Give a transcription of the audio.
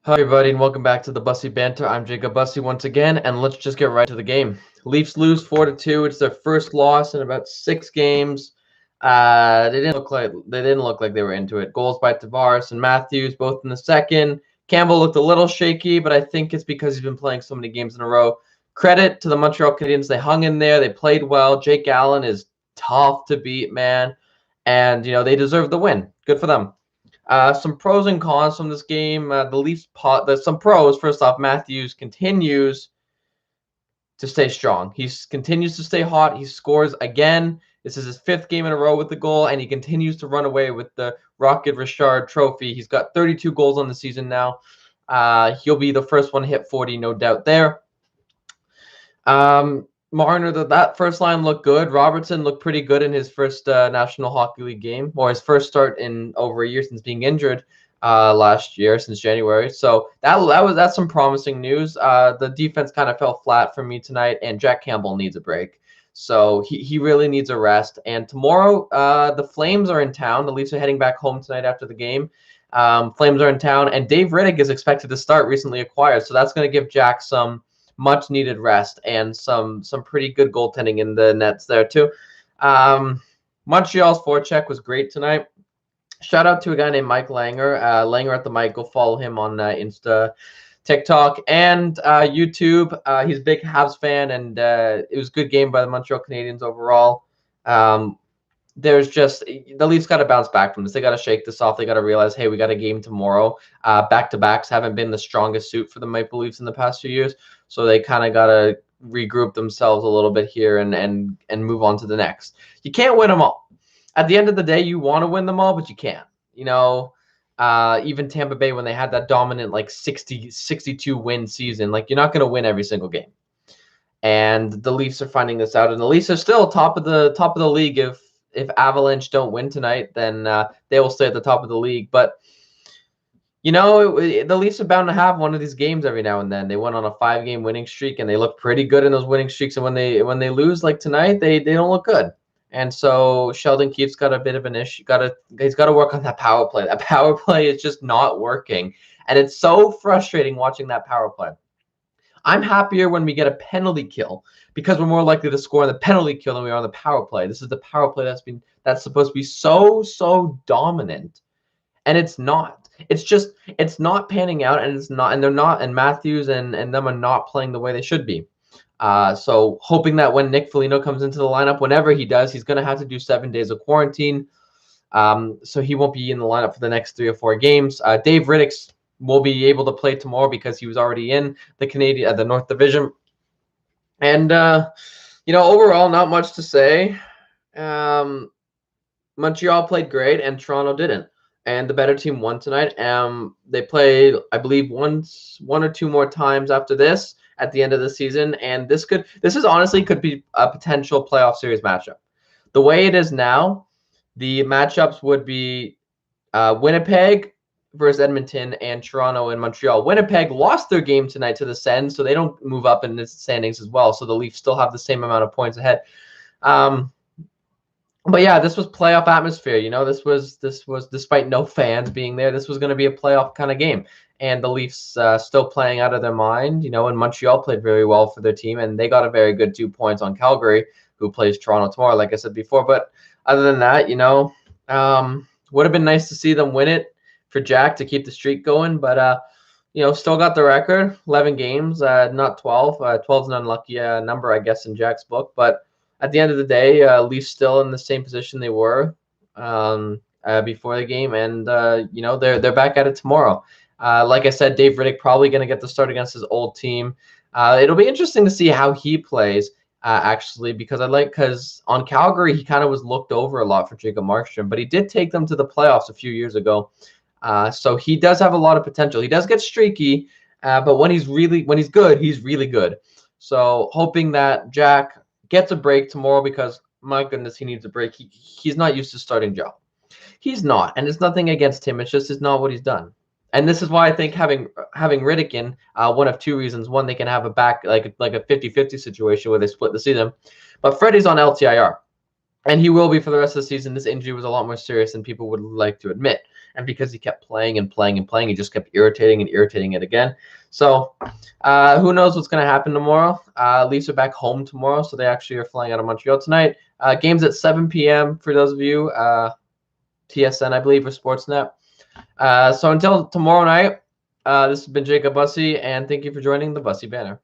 Hi everybody and welcome back to the Bussy Banter. I'm Jacob Bussy once again, and let's just get right to the game. Leafs lose 4-2. It's their first loss in about 6 games. They didn't look like they were into it. Goals by Tavares and Matthews, both in the second. Campbell looked a little shaky, but I think it's because he's been playing so many games in a row. Credit to the Montreal Canadiens. They hung in there. They played well. Jake Allen is tough to beat, man. And, they deserve the win. Good for them. Some pros and cons from this game. The Leafs there's some pros. First off, Matthews continues to stay strong. He continues to stay hot. He scores again. This is his 5th game in a row with the goal, and he continues to run away with the Rocket Richard Trophy. He's got 32 goals on the season now. He'll be the first one to hit 40, no doubt there. Marner, that first line looked good. Robertson looked pretty good in his first National Hockey League game, or his first start in over a year since being injured last year, since January. So that's some promising news. The defense kind of fell flat for me tonight, and Jack Campbell needs a break. So he really needs a rest. And tomorrow, the Flames are in town. The Leafs are heading back home tonight after the game. Flames are in town, and Dave Riddick is expected to start, recently acquired. So that's going to give Jack some much needed rest and some pretty good goaltending in the nets there too. Montreal's forecheck was great tonight. Shout out to a guy named Mike Langer. Langer at the mic. Go follow him on Insta, TikTok, and YouTube. He's a big Habs fan, and it was a good game by the Montreal Canadiens overall. There's just the Leafs got to bounce back from this. They got to shake this off. They got to realize, hey, we got a game tomorrow. Back-to-backs haven't been the strongest suit for the Maple Leafs in the past few years, so they kind of got to regroup themselves a little bit here and move on to the next. You can't win them all. At the end of the day, you want to win them all, but you can't. Even Tampa Bay, when they had that dominant 62 win season, you're not going to win every single game. And the Leafs are finding this out, and the Leafs are still top of the league. If Avalanche don't win tonight, then they will stay at the top of the league. But, the Leafs are bound to have one of these games every now and then. They went on a 5-game winning streak, and they look pretty good in those winning streaks. And when they lose like tonight, they don't look good. And so Sheldon Keefe's got a bit of an issue. He's got to work on that power play. That power play is just not working. And it's so frustrating watching that power play. I'm happier when we get a penalty kill because we're more likely to score on the penalty kill than we are on the power play. This is the power play that's supposed to be so dominant, and it's not. It's not panning out, and they're not. And Matthews and them are not playing the way they should be. So hoping that when Nick Foligno comes into the lineup, whenever he does, he's going to have to do 7 days of quarantine. So he won't be in the lineup for the next 3 or 4 games. Dave Riddick's will be able to play tomorrow because he was already in the North Division. And overall, not much to say. Montreal played great, and Toronto didn't. And the better team won tonight. They played, I believe, one or two more times after this at the end of the season. And this is honestly could be a potential playoff series matchup. The way it is now, the matchups would be Winnipeg versus Edmonton and Toronto and Montreal. Winnipeg lost their game tonight to the Sens, so they don't move up in the standings as well. So the Leafs still have the same amount of points ahead. But yeah, this was playoff atmosphere. This was despite no fans being there. This was going to be a playoff kind of game, and the Leafs still playing out of their mind. And Montreal played very well for their team, and they got a very good 2 points on Calgary, who plays Toronto tomorrow, like I said before. But other than that, would have been nice to see them win it for Jack to keep the streak going, but still got the record, 11 games, not 12. 12's an unlucky number, I guess, in Jack's book. But at the end of the day, Leafs still in the same position they were before the game, and they're back at it tomorrow. Like I said, Dave Riddick probably going to get the start against his old team. It'll be interesting to see how he plays. Actually, because on Calgary, he kind of was looked over a lot for Jacob Markstrom, but he did take them to the playoffs a few years ago. So he does have a lot of potential. He does get streaky, but when he's good, he's really good. So hoping that Jack gets a break tomorrow because, my goodness, he needs a break. He's not used to starting job. He's not, and it's nothing against him. It's not what he's done. And this is why I think having Riddick in, one of 2 reasons. One, they can have a back like a 50-50 situation where they split the season. But Freddie's on LTIR, and he will be for the rest of the season. This injury was a lot more serious than people would like to admit. and because he kept playing and playing and playing, he just kept irritating and irritating it again. So who knows what's going to happen tomorrow? Leafs are back home tomorrow, so they actually are flying out of Montreal tonight. Games at 7 p.m. for those of you, TSN, I believe, or Sportsnet. So until tomorrow night, this has been Jacob Bussey, and thank you for joining the Bussey Banner.